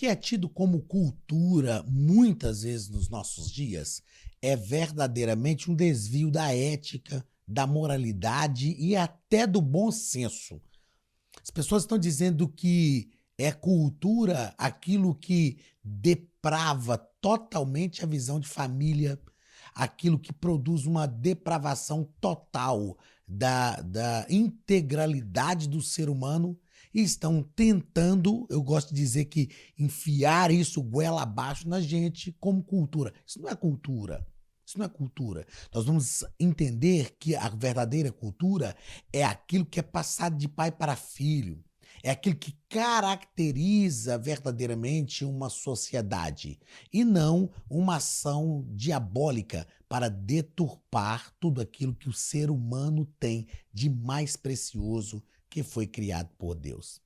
que é tido como cultura, muitas vezes nos nossos dias, é verdadeiramente um desvio da ética, da moralidade e até do bom senso. As pessoas estão dizendo que é cultura aquilo que deprava totalmente a visão de família, aquilo que produz uma depravação total da integralidade do ser humano e estão tentando, eu gosto de dizer que enfiar isso goela abaixo na gente como cultura. Isso não é cultura. Isso não é cultura. Nós vamos entender que a verdadeira cultura é aquilo que é passado de pai para filho. É aquilo que caracteriza verdadeiramente uma sociedade e não uma ação diabólica para deturpar tudo aquilo que o ser humano tem de mais precioso que foi criado por Deus.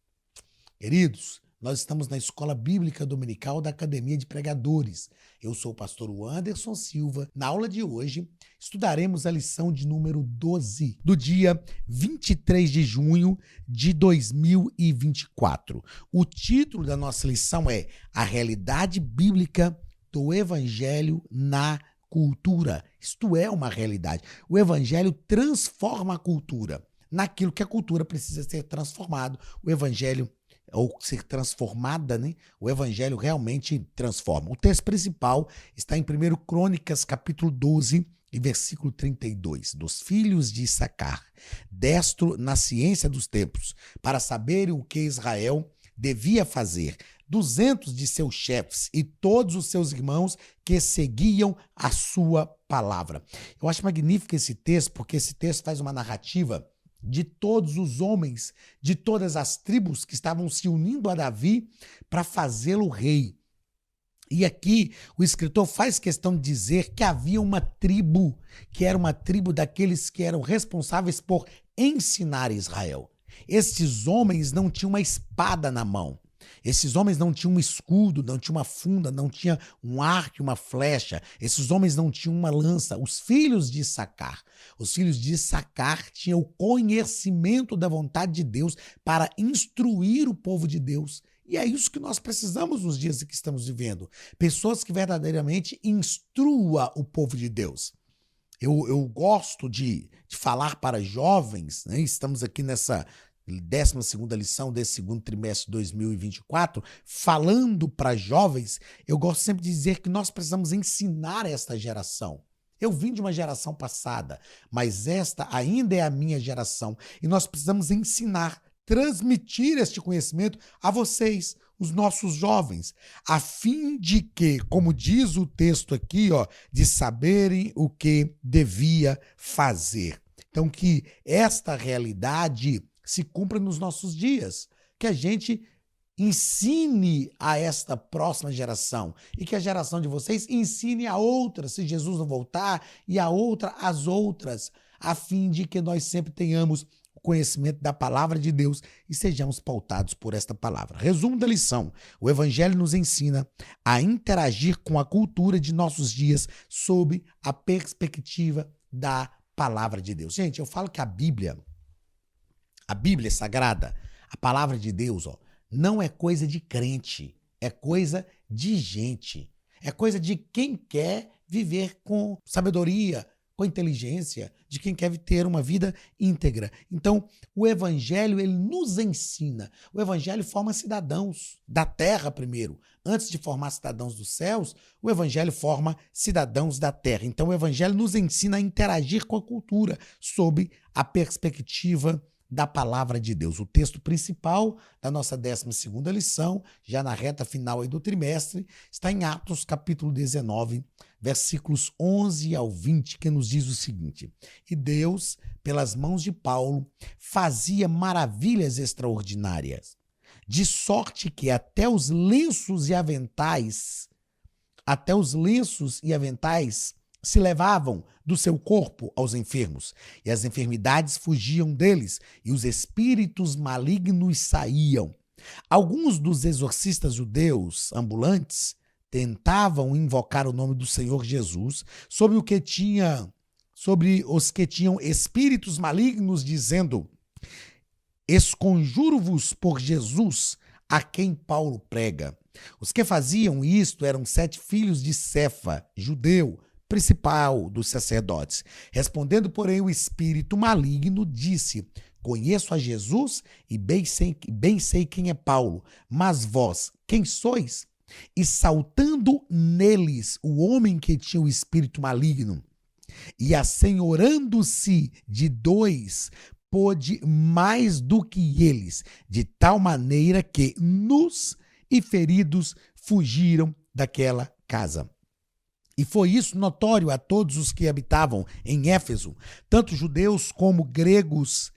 Queridos, nós estamos na Escola Bíblica Dominical da Academia de Pregadores. Eu sou o pastor Anderson Silva. Na aula de hoje, estudaremos a lição de número 12, do dia 23 de junho de 2024. O título da nossa lição é A Realidade Bíblica do Evangelho na Cultura. Isto é uma realidade. O Evangelho transforma a cultura naquilo que a cultura precisa ser transformado. O Evangelho ou ser transformada, né? O Evangelho realmente transforma. O texto principal está em 1 Crônicas, capítulo 12, e versículo 32. Dos filhos de Issacar, destro na ciência dos tempos, para saberem o que Israel devia fazer, 200 de seus chefes e todos os seus irmãos que seguiam a sua palavra. Eu acho magnífico esse texto, porque esse texto faz uma narrativa de todos os homens, de todas as tribos que estavam se unindo a Davi para fazê-lo rei. E aqui o escritor faz questão de dizer que havia uma tribo, que era uma tribo daqueles que eram responsáveis por ensinar Israel. Esses homens não tinham uma espada na mão. Esses homens não tinham um escudo, não tinham uma funda, não tinham um arco e uma flecha. Esses homens não tinham uma lança. Os filhos de Issacar tinham o conhecimento da vontade de Deus para instruir o povo de Deus. E é isso que nós precisamos nos dias em que estamos vivendo. Pessoas que verdadeiramente instruam o povo de Deus. Eu gosto de falar para jovens, né? Estamos aqui nessa 12ª lição desse segundo trimestre de 2024, falando para jovens, eu gosto sempre de dizer que nós precisamos ensinar esta geração. Eu vim de uma geração passada, mas esta ainda é a minha geração e nós precisamos ensinar, transmitir este conhecimento a vocês, os nossos jovens, a fim de que, como diz o texto aqui, de saberem o que devia fazer. Então, que esta realidade se cumpra nos nossos dias, que a gente ensine a esta próxima geração e que a geração de vocês ensine a outra, se Jesus não voltar, e a outra às outras, a fim de que nós sempre tenhamos o conhecimento da palavra de Deus e sejamos pautados por esta palavra. Resumo da lição: o Evangelho nos ensina a interagir com a cultura de nossos dias sob a perspectiva da palavra de Deus. Gente, eu falo que a Bíblia é sagrada, a palavra de Deus, não é coisa de crente, é coisa de gente, é coisa de quem quer viver com sabedoria, com inteligência, de quem quer ter uma vida íntegra. Então, o Evangelho, ele nos ensina. O Evangelho forma cidadãos da terra primeiro. Antes de formar cidadãos dos céus, o Evangelho forma cidadãos da terra. Então, o Evangelho nos ensina a interagir com a cultura sob a perspectiva da palavra de Deus. O texto principal da nossa 12ª lição, já na reta final aí do trimestre, está em Atos capítulo 19, versículos 11 ao 20, que nos diz o seguinte: E Deus, pelas mãos de Paulo, fazia maravilhas extraordinárias, de sorte que até os lenços e aventais se levavam do seu corpo aos enfermos, e as enfermidades fugiam deles, e os espíritos malignos saíam. Alguns dos exorcistas judeus ambulantes tentavam invocar o nome do Senhor Jesus sobre os que tinham espíritos malignos, dizendo: Esconjuro-vos por Jesus, a quem Paulo prega. Os que faziam isto eram 7 filhos de Cefa, judeu, principal dos sacerdotes. Respondendo, porém, o espírito maligno disse: conheço a Jesus e bem sei quem é Paulo, mas vós, quem sois? E saltando neles o homem que tinha o espírito maligno, e assenhorando-se de 2, pôde mais do que eles, de tal maneira que nus e feridos fugiram daquela casa. E foi isso notório a todos os que habitavam em Éfeso, tanto judeus como gregos,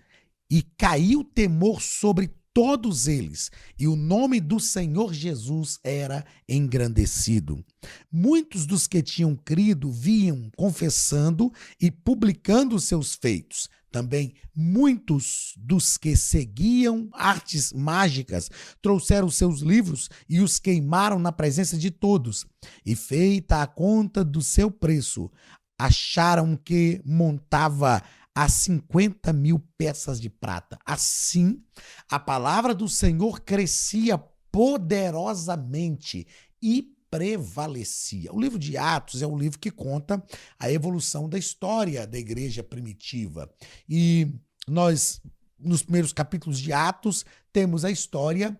e caiu temor sobre todos eles, e o nome do Senhor Jesus era engrandecido. Muitos dos que tinham crido vinham confessando e publicando seus feitos. Também muitos dos que seguiam artes mágicas trouxeram seus livros e os queimaram na presença de todos. E feita a conta do seu preço, acharam que montava a 50.000 peças de prata. Assim, a palavra do Senhor crescia poderosamente e prevalecia. O livro de Atos é um livro que conta a evolução da história da igreja primitiva. E nós, nos primeiros capítulos de Atos, temos a história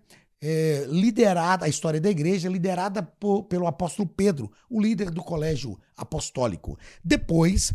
liderada, a história da igreja liderada pelo apóstolo Pedro, o líder do colégio apostólico. Depois,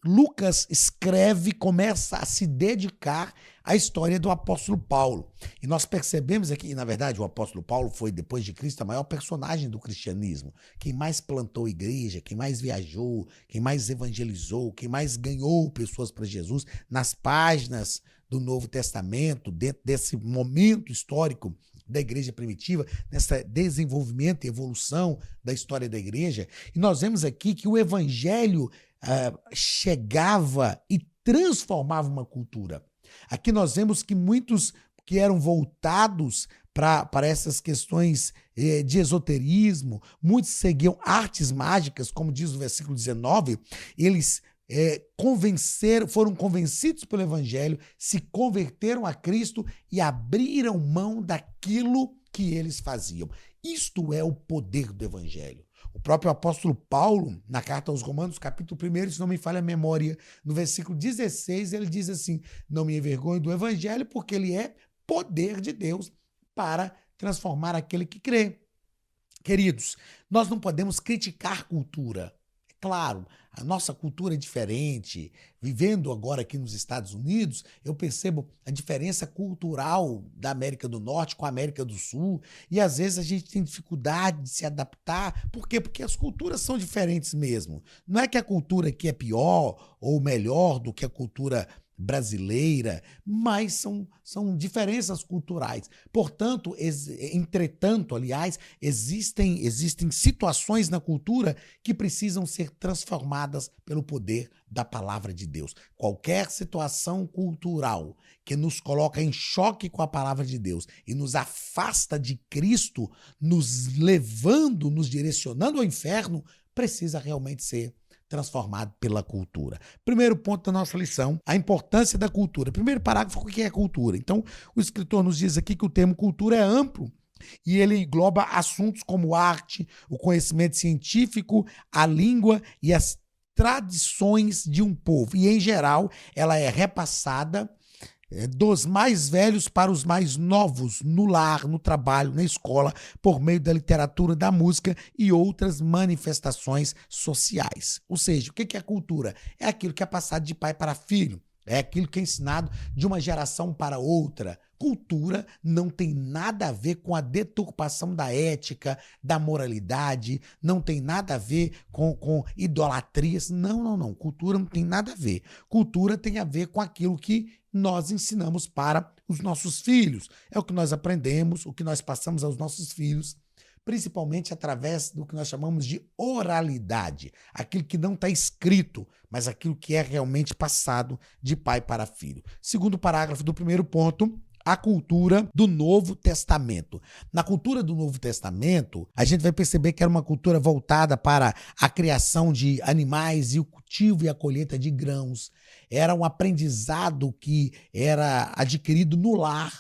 Lucas escreve, começa a se dedicar à história do apóstolo Paulo. E nós percebemos aqui, na verdade, o apóstolo Paulo foi, depois de Cristo, a maior personagem do cristianismo. Quem mais plantou igreja, quem mais viajou, quem mais evangelizou, quem mais ganhou pessoas para Jesus nas páginas do Novo Testamento, dentro desse momento histórico da igreja primitiva, nesse desenvolvimento e evolução da história da igreja. E nós vemos aqui que o evangelho chegava e transformava uma cultura. Aqui nós vemos que muitos que eram voltados para essas questões de esoterismo, muitos seguiam artes mágicas, como diz o versículo 19, eles foram convencidos pelo evangelho, se converteram a Cristo e abriram mão daquilo que eles faziam. Isto é o poder do evangelho. O próprio apóstolo Paulo, na carta aos Romanos, capítulo 1, se não me falha a memória, no versículo 16, ele diz assim: não me envergonho do evangelho, porque ele é poder de Deus para transformar aquele que crê. Queridos, nós não podemos criticar cultura. Claro, a nossa cultura é diferente. Vivendo agora aqui nos Estados Unidos, eu percebo a diferença cultural da América do Norte com a América do Sul. E às vezes a gente tem dificuldade de se adaptar. Por quê? Porque as culturas são diferentes mesmo. Não é que a cultura aqui é pior ou melhor do que a cultura brasileira, mas são diferenças culturais. Portanto, entretanto, aliás, existem situações na cultura que precisam ser transformadas pelo poder da palavra de Deus. Qualquer situação cultural que nos coloca em choque com a palavra de Deus e nos afasta de Cristo, nos levando, nos direcionando ao inferno, precisa realmente ser transformado pela cultura. Primeiro ponto da nossa lição, a importância da cultura. Primeiro parágrafo, o que é cultura? Então, o escritor nos diz aqui que o termo cultura é amplo e ele engloba assuntos como arte, o conhecimento científico, a língua e as tradições de um povo. E, em geral, ela é repassada dos mais velhos para os mais novos, no lar, no trabalho, na escola, por meio da literatura, da música e outras manifestações sociais. Ou seja, o que é cultura? É aquilo que é passado de pai para filho, é aquilo que é ensinado de uma geração para outra. Cultura não tem nada a ver com a deturpação da ética, da moralidade, não tem nada a ver com idolatrias. Não. Cultura não tem nada a ver. Cultura tem a ver com aquilo que nós ensinamos para os nossos filhos. É o que nós aprendemos, o que nós passamos aos nossos filhos, principalmente através do que nós chamamos de oralidade, aquilo que não está escrito, mas aquilo que é realmente passado de pai para filho. Segundo parágrafo do primeiro ponto, a cultura do Novo Testamento. Na cultura do Novo Testamento, a gente vai perceber que era uma cultura voltada para a criação de animais e o cultivo e a colheita de grãos. Era um aprendizado que era adquirido no lar.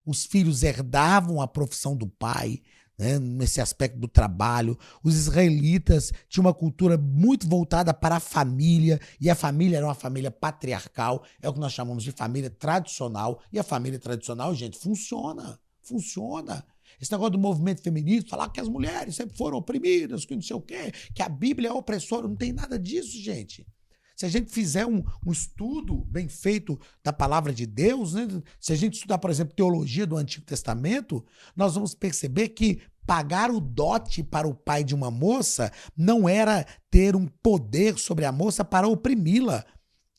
os filhos herdavam a profissão do pai, né, nesse aspecto do trabalho. Os israelitas tinham uma cultura muito voltada para a família, e a família era uma família patriarcal, é o que nós chamamos de família tradicional, e a família tradicional, gente, funciona, funciona. Esse negócio do movimento feminista, falar que as mulheres sempre foram oprimidas, que não sei o quê, que a Bíblia é opressora, não tem nada disso, gente. Se a gente fizer um estudo bem feito da palavra de Deus, né? Se a gente estudar, por exemplo, teologia do Antigo Testamento, nós vamos perceber que pagar o dote para o pai de uma moça não era ter um poder sobre a moça para oprimi-la.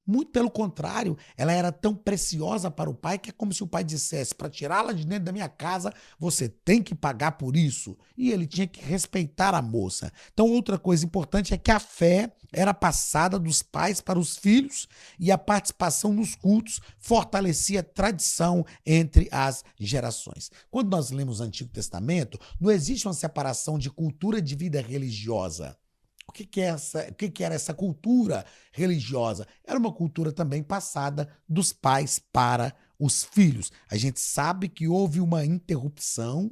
Muito pelo contrário, ela era tão preciosa para o pai que é como se o pai dissesse: para tirá-la de dentro da minha casa, você tem que pagar por isso. E ele tinha que respeitar a moça. Então, outra coisa importante é que a fé era passada dos pais para os filhos e a participação nos cultos fortalecia a tradição entre as gerações. Quando nós lemos o Antigo Testamento, não existe uma separação de cultura de vida religiosa. O que era essa cultura religiosa? Era uma cultura também passada dos pais para os filhos. A gente sabe que houve uma interrupção,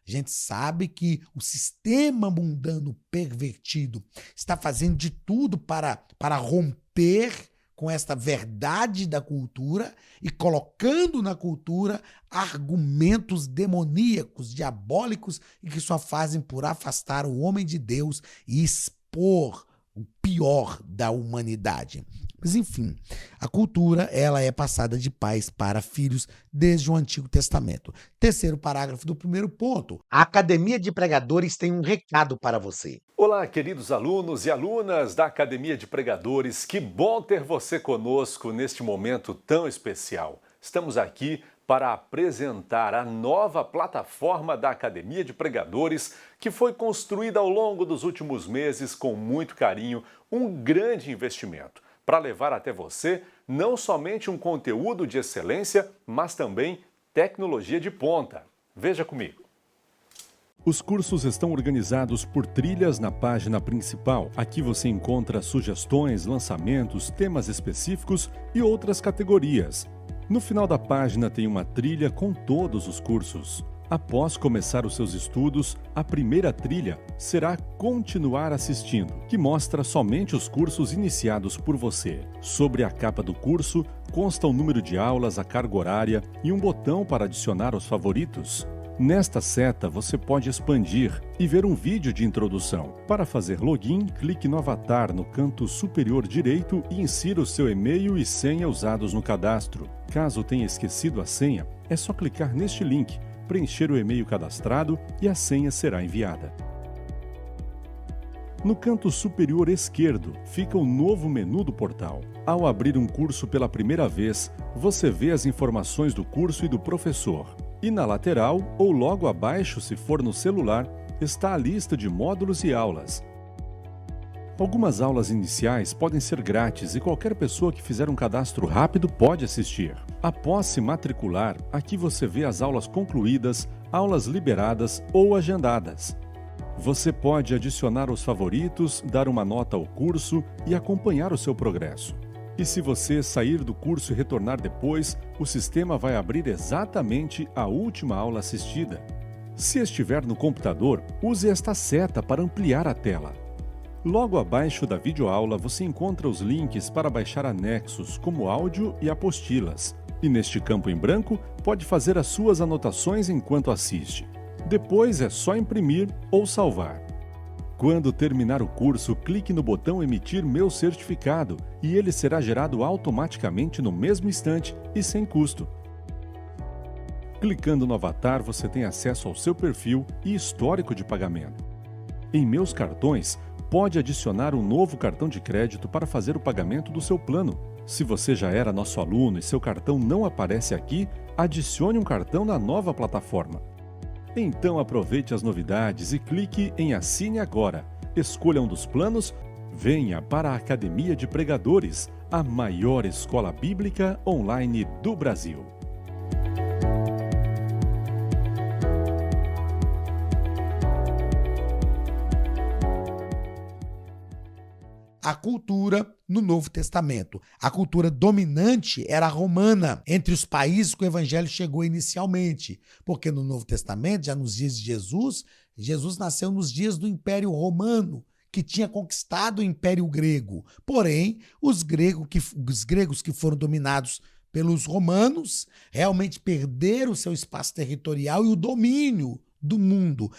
a gente sabe que o sistema mundano pervertido está fazendo de tudo para romper com esta verdade da cultura e colocando na cultura argumentos demoníacos, diabólicos e que só fazem por afastar o homem de Deus e expor o pior da humanidade. Mas, enfim, a cultura ela é passada de pais para filhos desde o Antigo Testamento. Terceiro parágrafo do primeiro ponto. A Academia de Pregadores tem um recado para você. Olá, queridos alunos e alunas da Academia de Pregadores. Que bom ter você conosco neste momento tão especial. Estamos aqui para apresentar a nova plataforma da Academia de Pregadores, que foi construída ao longo dos últimos meses com muito carinho, um grande investimento, para levar até você não somente um conteúdo de excelência, mas também tecnologia de ponta. Veja comigo. Os cursos estão organizados por trilhas na página principal. Aqui você encontra sugestões, lançamentos, temas específicos e outras categorias. No final da página tem uma trilha com todos os cursos. Após começar os seus estudos, a primeira trilha será Continuar assistindo, que mostra somente os cursos iniciados por você. Sobre a capa do curso, consta o número de aulas, a carga horária e um botão para adicionar os favoritos. Nesta seta, você pode expandir e ver um vídeo de introdução. Para fazer login, clique no avatar no canto superior direito e insira o seu e-mail e senha usados no cadastro. Caso tenha esquecido a senha, é só clicar neste link, preencher o e-mail cadastrado e a senha será enviada. No canto superior esquerdo fica o novo menu do portal. Ao abrir um curso pela primeira vez, você vê as informações do curso e do professor. E na lateral, ou logo abaixo, se for no celular, está a lista de módulos e aulas. Algumas aulas iniciais podem ser grátis e qualquer pessoa que fizer um cadastro rápido pode assistir. Após se matricular, aqui você vê as aulas concluídas, aulas liberadas ou agendadas. Você pode adicionar os favoritos, dar uma nota ao curso e acompanhar o seu progresso. E se você sair do curso e retornar depois, o sistema vai abrir exatamente a última aula assistida. Se estiver no computador, use esta seta para ampliar a tela. Logo abaixo da videoaula você encontra os links para baixar anexos, como áudio e apostilas. E neste campo em branco, pode fazer as suas anotações enquanto assiste. Depois é só imprimir ou salvar. Quando terminar o curso, clique no botão Emitir meu certificado e ele será gerado automaticamente no mesmo instante e sem custo. Clicando no avatar, você tem acesso ao seu perfil e histórico de pagamento. Em Meus Cartões, pode adicionar um novo cartão de crédito para fazer o pagamento do seu plano. Se você já era nosso aluno e seu cartão não aparece aqui, adicione um cartão na nova plataforma. Então aproveite as novidades e clique em Assine Agora. Escolha um dos planos, venha para a Academia de Pregadores, a maior escola bíblica online do Brasil. a cultura no Novo Testamento. A cultura dominante era a romana entre os países que o evangelho chegou inicialmente, porque no Novo Testamento, já nos dias de Jesus, Jesus nasceu nos dias do Império Romano, que tinha conquistado o Império Grego. Porém, os gregos que foram dominados pelos romanos realmente perderam o seu espaço territorial e o domínio do mundo.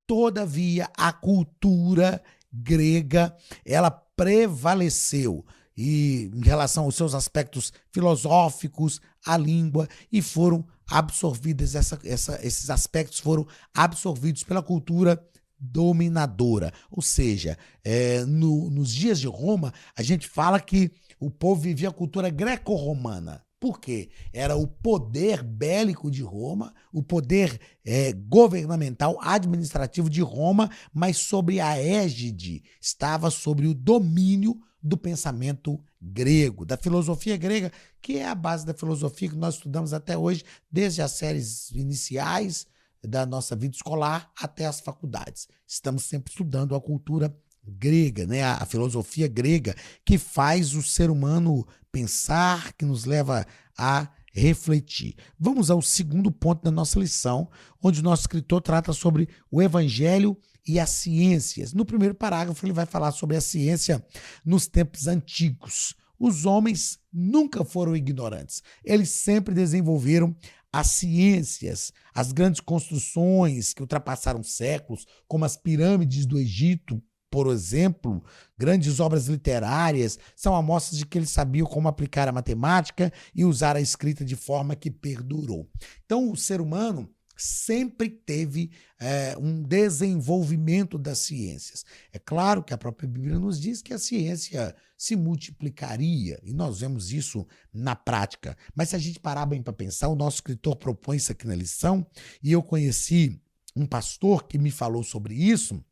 Todavia, a cultura grega, ela prevaleceu em relação aos seus aspectos filosóficos, a língua, e foram absorvidas, esses aspectos foram absorvidos pela cultura dominadora. Ou seja, nos dias de Roma, a gente fala que o povo vivia a cultura greco-romana. Por quê? Era o poder bélico de Roma, o poder governamental, administrativo de Roma, mas sobre a égide, estava sobre o domínio do pensamento grego, da filosofia grega, que é a base da filosofia que nós estudamos até hoje, desde as séries iniciais da nossa vida escolar até as faculdades. Estamos sempre estudando a cultura grega, né? A filosofia grega, que faz o ser humano pensar, que nos leva a refletir. Vamos ao segundo ponto da nossa lição, onde o nosso escritor trata sobre o evangelho e as ciências. No primeiro parágrafo, ele vai falar sobre a ciência nos tempos antigos. Os homens nunca foram ignorantes. Eles sempre desenvolveram as ciências, as grandes construções que ultrapassaram séculos, como as pirâmides do Egito, por exemplo, grandes obras literárias, são amostras de que eles sabiam como aplicar a matemática e usar a escrita de forma que perdurou. Então, o ser humano sempre teve um desenvolvimento das ciências. É claro que a própria Bíblia nos diz que a ciência se multiplicaria, e nós vemos isso na prática. Mas se a gente parar bem para pensar, o nosso escritor propõe isso aqui na lição, e eu conheci um pastor que me falou sobre isso.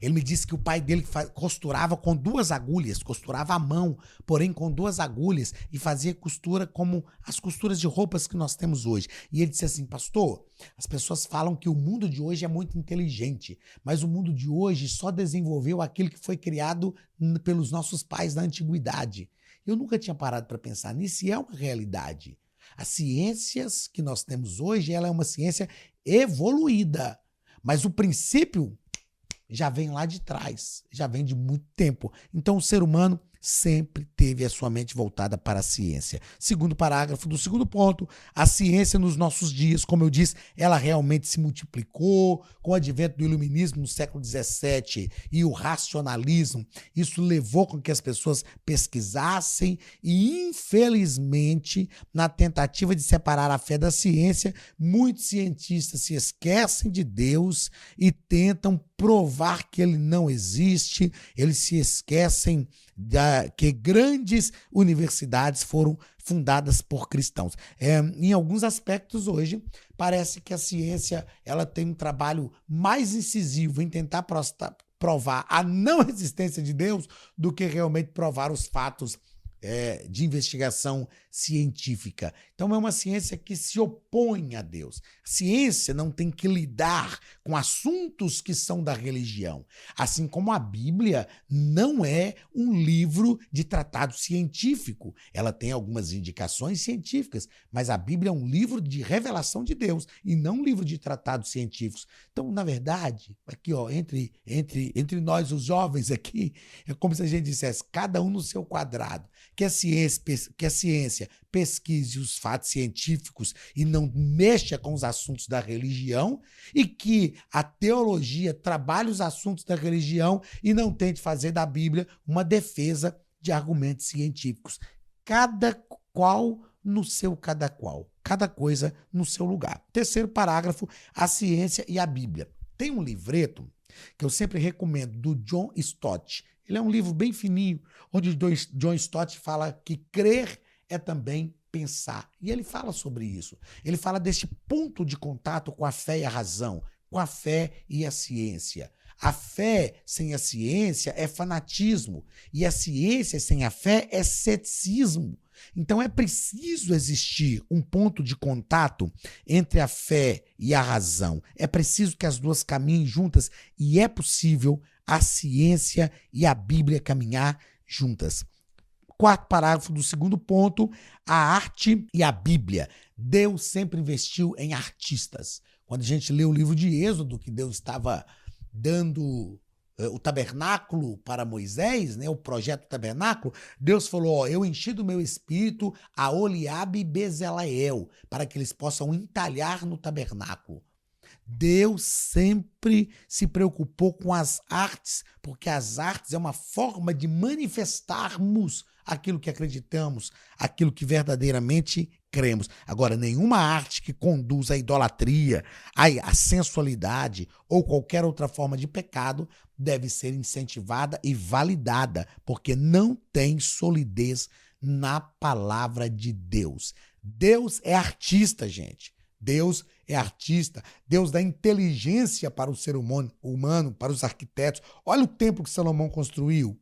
Ele me disse que o pai dele costurava com 2 agulhas, costurava à mão, porém com 2 agulhas, e fazia costura como as costuras de roupas que nós temos hoje. E ele disse assim: pastor, as pessoas falam que o mundo de hoje é muito inteligente, mas o mundo de hoje só desenvolveu aquilo que foi criado pelos nossos pais na antiguidade. Eu nunca tinha parado para pensar nisso, e é uma realidade. As ciências que nós temos hoje, ela é uma ciência evoluída, mas o princípio já vem lá de trás, já vem de muito tempo. Então o ser humano sempre teve a sua mente voltada para a ciência. Segundo parágrafo do segundo ponto, a ciência nos nossos dias, como eu disse, ela realmente se multiplicou com o advento do iluminismo no século XVII e o racionalismo. Isso levou com que as pessoas pesquisassem e, infelizmente, na tentativa de separar a fé da ciência, muitos cientistas se esquecem de Deus e tentam provar que ele não existe. Eles se esquecem que grandes universidades foram fundadas por cristãos. Em alguns aspectos hoje, parece que a ciência ela tem um trabalho mais incisivo em tentar provar a não existência de Deus do que realmente provar os fatos de investigação científica. Então é uma ciência que se opõe a Deus. A ciência não tem que lidar com assuntos que são da religião, assim como a Bíblia não é um livro de tratado científico. Ela tem algumas indicações científicas, mas a Bíblia é um livro de revelação de Deus e não um livro de tratados científicos. Então, na verdade, aqui ó, entre nós os jovens aqui, é como se a gente dissesse, cada um no seu quadrado. Que a ciência pesquise os fatos científicos e não mexa com os assuntos da religião, e que a teologia trabalhe os assuntos da religião e não tente fazer da Bíblia uma defesa de argumentos científicos. Cada qual no seu cada qual, cada coisa no seu lugar. Terceiro parágrafo, a ciência e a Bíblia. Tem um livreto que eu sempre recomendo, do John Stott. Ele é um livro bem fininho, onde John Stott fala que crer é também pensar. E ele fala sobre isso. Ele fala desse ponto de contato com a fé e a razão, com a fé e a ciência. A fé sem a ciência é fanatismo, e a ciência sem a fé é ceticismo. Então é preciso existir um ponto de contato entre a fé e a razão. É preciso que as duas caminhem juntas, e é possível a ciência e a Bíblia caminhar juntas. Quarto parágrafo do segundo ponto, a arte e a Bíblia. Deus sempre investiu em artistas. Quando a gente lê o livro de Êxodo, que Deus estava dando o tabernáculo para Moisés, né, o projeto tabernáculo, Deus falou, ó, eu enchi do meu espírito a Oliabe e Bezaleel, para que eles possam entalhar no tabernáculo. Deus sempre se preocupou com as artes, porque as artes é uma forma de manifestarmos aquilo que acreditamos, aquilo que verdadeiramente cremos. Agora, nenhuma arte que conduz à idolatria, à sensualidade ou qualquer outra forma de pecado deve ser incentivada e validada, porque não tem solidez na palavra de Deus. Deus é artista, gente. Deus é artista. Deus dá inteligência para o ser humano, para os arquitetos. Olha o templo que Salomão construiu.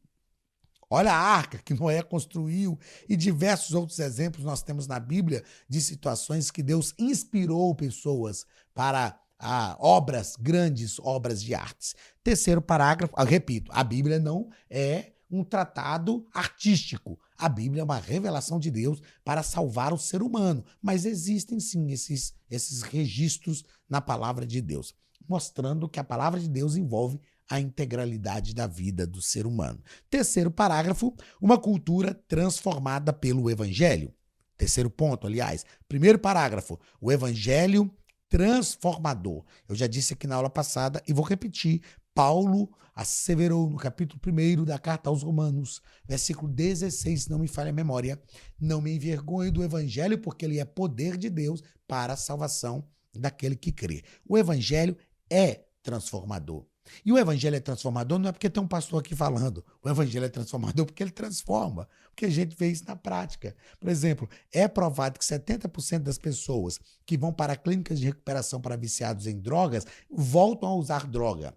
Olha a arca que Noé construiu e diversos outros exemplos nós temos na Bíblia de situações que Deus inspirou pessoas para obras, grandes obras de artes. Terceiro parágrafo, repito, a Bíblia não é um tratado artístico. A Bíblia é uma revelação de Deus para salvar o ser humano, mas existem sim esses registros na palavra de Deus, mostrando que a palavra de Deus envolve a integralidade da vida do ser humano. Terceiro parágrafo, uma cultura transformada pelo Evangelho. Terceiro ponto, aliás. Primeiro parágrafo, o Evangelho transformador. Eu já disse aqui na aula passada e vou repetir. Paulo asseverou no capítulo 1 da carta aos Romanos, versículo 16, se não me falha a memória, não me envergonho do Evangelho, porque ele é poder de Deus para a salvação daquele que crê. O Evangelho é transformador. E o Evangelho é transformador não é porque tem um pastor aqui falando. O Evangelho é transformador porque ele transforma. Porque a gente vê isso na prática. Por exemplo, é provado que 70% das pessoas que vão para clínicas de recuperação para viciados em drogas voltam a usar droga.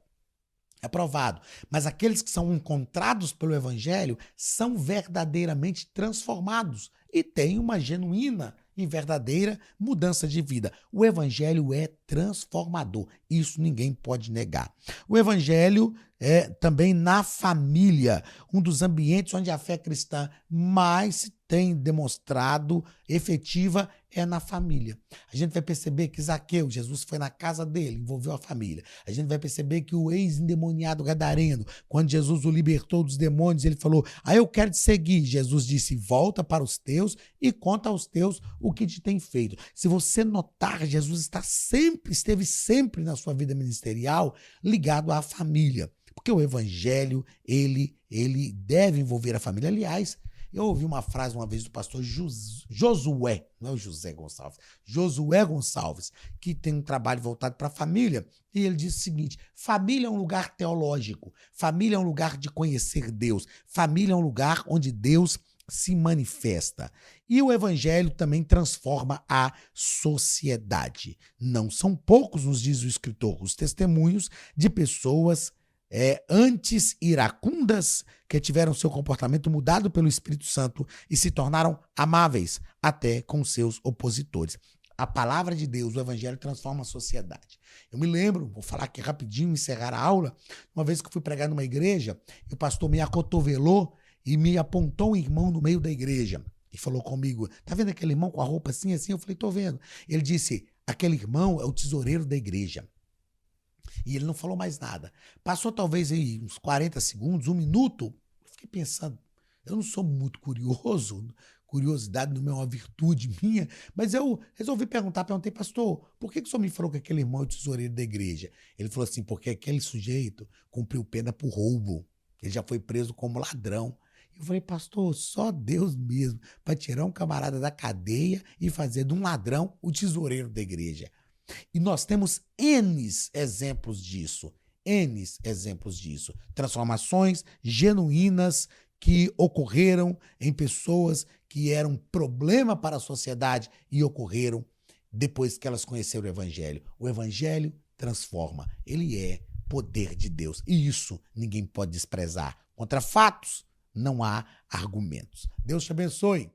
É provado. Mas aqueles que são encontrados pelo Evangelho são verdadeiramente transformados e têm uma genuína e verdadeira mudança de vida. O Evangelho é transformador. Isso ninguém pode negar. O Evangelho é também na família, um dos ambientes onde a fé cristã mais tem demonstrado efetiva é na família. A gente vai perceber que Zaqueu, Jesus foi na casa dele, envolveu a família. A gente vai perceber que o ex-endemoniado gadareno, quando Jesus o libertou dos demônios, ele falou, eu quero te seguir. Jesus disse, volta para os teus e conta aos teus o que te tem feito. Se você notar, Jesus esteve sempre na sua vida ministerial ligado à família. Porque o Evangelho, ele deve envolver a família. Aliás, eu ouvi uma frase uma vez do pastor Josué, não é o José Gonçalves, Josué Gonçalves, que tem um trabalho voltado para a família, e ele disse o seguinte, família é um lugar teológico, família é um lugar de conhecer Deus, família é um lugar onde Deus se manifesta. E o Evangelho também transforma a sociedade. Não são poucos, nos diz o escritor, os testemunhos de pessoas antes iracundas, que tiveram seu comportamento mudado pelo Espírito Santo e se tornaram amáveis até com seus opositores. A palavra de Deus, o Evangelho, transforma a sociedade. Eu me lembro, vou falar aqui rapidinho, encerrar a aula, uma vez que eu fui pregar numa igreja, o pastor me acotovelou e me apontou um irmão no meio da igreja e falou comigo, tá vendo aquele irmão com a roupa assim, assim? Eu falei, tô vendo. Ele disse, aquele irmão é o tesoureiro da igreja. E ele não falou mais nada. Passou talvez aí uns 40 segundos, 1 minuto. Eu fiquei pensando, eu não sou muito curioso, curiosidade não é uma virtude minha, mas eu resolvi perguntei, pastor, por que o senhor me falou que aquele irmão é o tesoureiro da igreja? Ele falou assim, porque aquele sujeito cumpriu pena por roubo. Ele já foi preso como ladrão. Eu falei, pastor, só Deus mesmo para tirar um camarada da cadeia e fazer de um ladrão o tesoureiro da igreja. E nós temos N exemplos disso, transformações genuínas que ocorreram em pessoas que eram problema para a sociedade e ocorreram depois que elas conheceram o Evangelho. O Evangelho transforma, ele é poder de Deus e isso ninguém pode desprezar. Contra fatos não há argumentos. Deus te abençoe.